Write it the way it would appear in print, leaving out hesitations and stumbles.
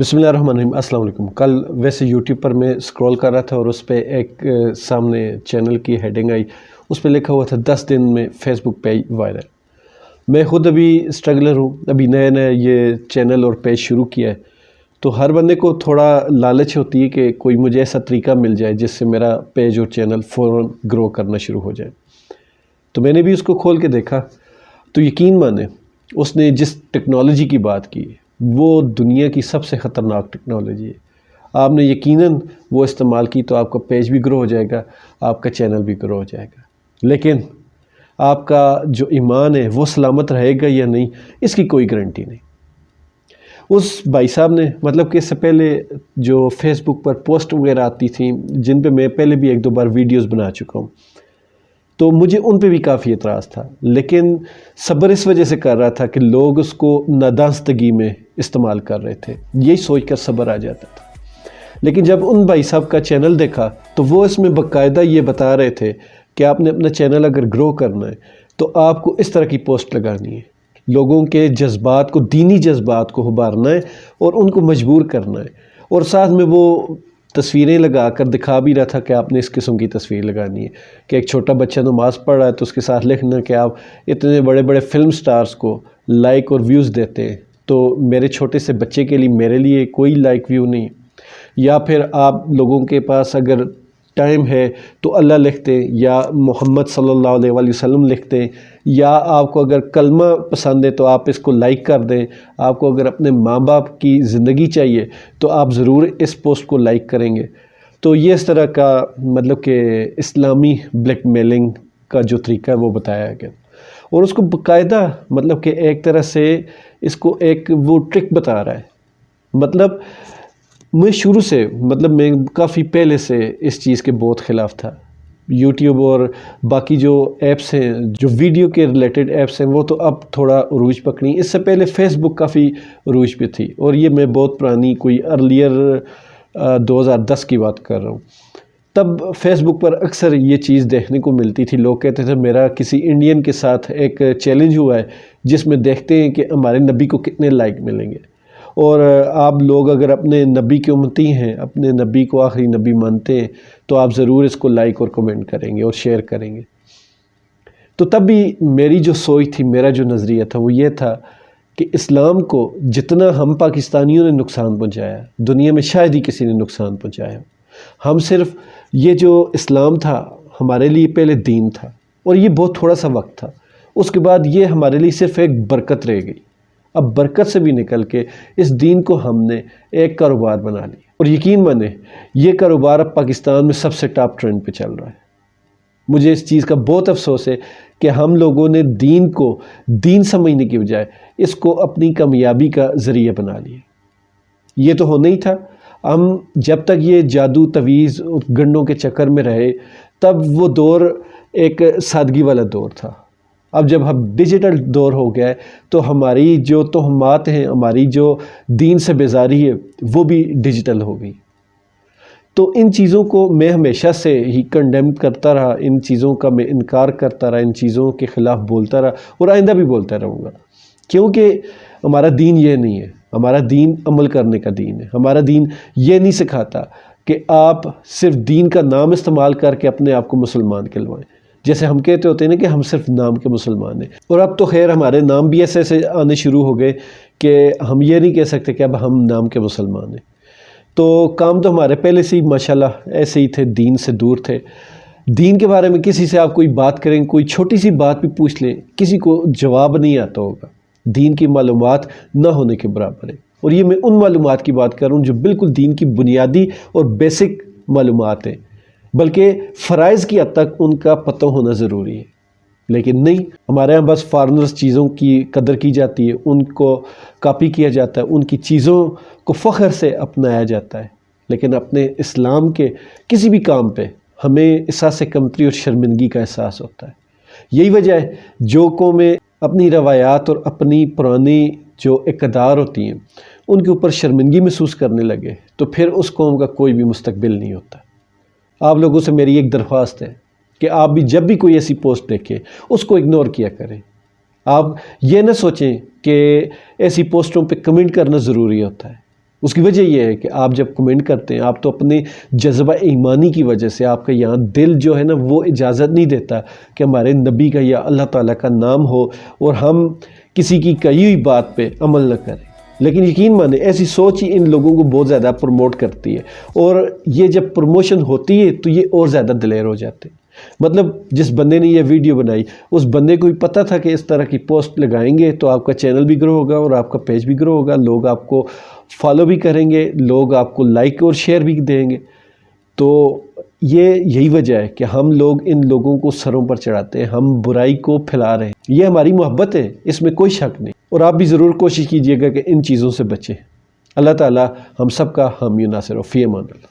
بسم اللہ الرحمن الرحیم۔ السلام علیکم۔ کل ویسے یوٹیوب پر میں سکرول کر رہا تھا اور اس پہ ایک سامنے چینل کی ہیڈنگ آئی، اس پہ لکھا ہوا تھا 10 دن میں فیس بک پیج وائرل۔ میں خود ابھی اسٹرگلر ہوں، ابھی نیا یہ چینل اور پیج شروع کیا ہے، تو ہر بندے کو تھوڑا لالچ ہوتی ہے کہ کوئی مجھے ایسا طریقہ مل جائے جس سے میرا پیج اور چینل فوراً گرو کرنا شروع ہو جائے۔ تو میں نے بھی اس کو کھول کے دیکھا تو یقین مانے اس نے جس ٹیکنالوجی کی بات کی وہ دنیا کی سب سے خطرناک ٹیکنالوجی ہے۔ آپ نے یقیناً وہ استعمال کی تو آپ کا پیج بھی گرو ہو جائے گا، آپ کا چینل بھی گرو ہو جائے گا، لیکن آپ کا جو ایمان ہے وہ سلامت رہے گا یا نہیں، اس کی کوئی گارنٹی نہیں۔ اس بھائی صاحب نے مطلب کہ اس سے پہلے جو فیس بک پر پوسٹ وغیرہ آتی تھیں جن پہ میں پہلے بھی 1-2 بار ویڈیوز بنا چکا ہوں، تو مجھے ان پہ بھی کافی اعتراض تھا، لیکن صبر اس وجہ سے کر رہا تھا کہ لوگ اس کو نادانستگی میں استعمال کر رہے تھے، یہی سوچ کر صبر آ جاتا تھا۔ لیکن جب ان بھائی صاحب کا چینل دیکھا تو وہ اس میں باقاعدہ یہ بتا رہے تھے کہ آپ نے اپنا چینل اگر گرو کرنا ہے تو آپ کو اس طرح کی پوسٹ لگانی ہے، لوگوں کے جذبات کو، دینی جذبات کو ابھارنا ہے اور ان کو مجبور کرنا ہے، اور ساتھ میں وہ تصویریں لگا کر دکھا بھی رہا تھا کہ آپ نے اس قسم کی تصویر لگانی ہے کہ ایک چھوٹا بچہ نماز پڑھ رہا ہے تو اس کے ساتھ لکھنا کہ آپ اتنے بڑے بڑے فلم سٹارز کو لائک اور ویوز دیتے ہیں، تو میرے چھوٹے سے بچے کے لیے میرے لیے کوئی لائک ویو نہیں۔ یا پھر آپ لوگوں کے پاس اگر ٹائم ہے تو اللہ لکھتے ہیں یا محمد صلی اللہ علیہ وآلہ وسلم لکھتے ہیں، یا آپ کو اگر کلمہ پسند ہے تو آپ اس کو لائک کر دیں، آپ کو اگر اپنے ماں باپ کی زندگی چاہیے تو آپ ضرور اس پوسٹ کو لائک کریں گے۔ تو یہ اس طرح کا مطلب کہ اسلامی بلیک میلنگ کا جو طریقہ ہے وہ بتایا گیا، اور اس کو باقاعدہ مطلب کہ ایک طرح سے اس کو ایک وہ ٹرک بتا رہا ہے۔ مطلب میں شروع سے مطلب میں کافی پہلے سے اس چیز کے بہت خلاف تھا۔ یوٹیوب اور باقی جو ایپس ہیں، جو ویڈیو کے ریلیٹڈ ایپس ہیں، وہ تو اب تھوڑا عروج پکڑی۔ اس سے پہلے فیس بک کافی عروج پہ تھی، اور یہ میں بہت پرانی کوئی ارلیئر 2010 کی بات کر رہا ہوں۔ تب فیس بک پر اکثر یہ چیز دیکھنے کو ملتی تھی، لوگ کہتے تھے میرا کسی انڈین کے ساتھ ایک چیلنج ہوا ہے جس میں دیکھتے ہیں کہ ہمارے نبی کو کتنے لائک ملیں گے، اور آپ لوگ اگر اپنے نبی کے امتی ہیں، اپنے نبی کو آخری نبی مانتے ہیں، تو آپ ضرور اس کو لائک اور کمنٹ کریں گے اور شیئر کریں گے۔ تو تب بھی میری جو سوچ تھی، میرا جو نظریہ تھا وہ یہ تھا کہ اسلام کو جتنا ہم پاکستانیوں نے نقصان پہنچایا، دنیا میں شاید ہی کسی نے نقصان پہنچایا۔ ہم صرف یہ جو اسلام تھا ہمارے لیے پہلے دین تھا، اور یہ بہت تھوڑا سا وقت تھا، اس کے بعد یہ ہمارے لیے صرف ایک برکت رہ گئی۔ اب برکت سے بھی نکل کے اس دین کو ہم نے ایک کاروبار بنا لیا، اور یقین مانے یہ کاروبار اب پاکستان میں سب سے ٹاپ ٹرینڈ پہ چل رہا ہے۔ مجھے اس چیز کا بہت افسوس ہے کہ ہم لوگوں نے دین کو دین سمجھنے کی بجائے اس کو اپنی کامیابی کا ذریعہ بنا لیا۔ یہ تو ہونا ہی تھا۔ ہم جب تک یہ جادو تویز گنڈوں کے چکر میں رہے تب وہ دور ایک سادگی والا دور تھا۔ اب جب ہم ڈیجیٹل دور ہو گیا ہے تو ہماری جو توہمات ہیں، ہماری جو دین سے بیزاری ہے، وہ بھی ڈیجیٹل ہو گئی۔ تو ان چیزوں کو میں ہمیشہ سے ہی کنڈیم کرتا رہا، ان چیزوں کا میں انکار کرتا رہا، ان چیزوں کے خلاف بولتا رہا، اور آئندہ بھی بولتا رہوں گا، کیونکہ ہمارا دین یہ نہیں ہے۔ ہمارا دین عمل کرنے کا دین ہے۔ ہمارا دین یہ نہیں سکھاتا کہ آپ صرف دین کا نام استعمال کر کے اپنے آپ کو مسلمان کہلوائیں، جیسے ہم کہتے ہوتے ہیں نا کہ ہم صرف نام کے مسلمان ہیں۔ اور اب تو خیر ہمارے نام بھی ایسے ایسے آنے شروع ہو گئے کہ ہم یہ نہیں کہہ سکتے کہ اب ہم نام کے مسلمان ہیں۔ تو کام تو ہمارے پہلے سے ہی ماشاءاللہ ایسے ہی تھے، دین سے دور تھے۔ دین کے بارے میں کسی سے آپ کوئی بات کریں، کوئی چھوٹی سی بات بھی پوچھ لیں، کسی کو جواب نہیں آتا ہوگا۔ دین کی معلومات نہ ہونے کے برابر ہے، اور یہ میں ان معلومات کی بات کر رہا ہوں جو بالکل دین کی بنیادی اور بیسک معلومات ہیں، بلکہ فرائض کی حد تک ان کا پتہ ہونا ضروری ہے۔ لیکن نہیں، ہمارے ہاں بس فارنرز چیزوں کی قدر کی جاتی ہے، ان کو کاپی کیا جاتا ہے، ان کی چیزوں کو فخر سے اپنایا جاتا ہے، لیکن اپنے اسلام کے کسی بھی کام پہ ہمیں احساس کمتری اور شرمندگی کا احساس ہوتا ہے۔ یہی وجہ ہے جو قومیں اپنی روایات اور اپنی پرانی جو اقدار ہوتی ہیں ان کے اوپر شرمندگی محسوس کرنے لگے تو پھر اس قوم کا کوئی بھی مستقبل نہیں ہوتا۔ آپ لوگوں سے میری ایک درخواست ہے کہ آپ بھی جب بھی کوئی ایسی پوسٹ دیکھیں اس کو اگنور کیا کریں۔ آپ یہ نہ سوچیں کہ ایسی پوسٹوں پہ کمنٹ کرنا ضروری ہوتا ہے۔ اس کی وجہ یہ ہے کہ آپ جب کمنٹ کرتے ہیں آپ تو اپنے جذبہ ایمانی کی وجہ سے، آپ کا یہاں دل جو ہے نا وہ اجازت نہیں دیتا کہ ہمارے نبی کا یا اللہ تعالیٰ کا نام ہو اور ہم کسی کی کہی ہوئی بات پہ عمل نہ کریں۔ لیکن یقین مانیں ایسی سوچ ہی ان لوگوں کو بہت زیادہ پروموٹ کرتی ہے، اور یہ جب پروموشن ہوتی ہے تو یہ اور زیادہ دلیر ہو جاتے ہیں۔ مطلب جس بندے نے یہ ویڈیو بنائی اس بندے کو بھی پتہ تھا کہ اس طرح کی پوسٹ لگائیں گے تو آپ کا چینل بھی گرو ہوگا اور آپ کا پیج بھی گرو ہوگا، لوگ آپ کو فالو بھی کریں گے، لوگ آپ کو لائک اور شیئر بھی دیں گے۔ تو یہی وجہ ہے کہ ہم لوگ ان لوگوں کو سروں پر چڑھاتے ہیں، ہم برائی کو پھیلا رہے ہیں، یہ ہماری محبت ہے، اس میں کوئی شک نہیں۔ اور آپ بھی ضرور کوشش کیجئے گا کہ ان چیزوں سے بچیں۔ اللہ تعالی ہم سب کا حامی و ناصر ہو۔ فی امان اللہ۔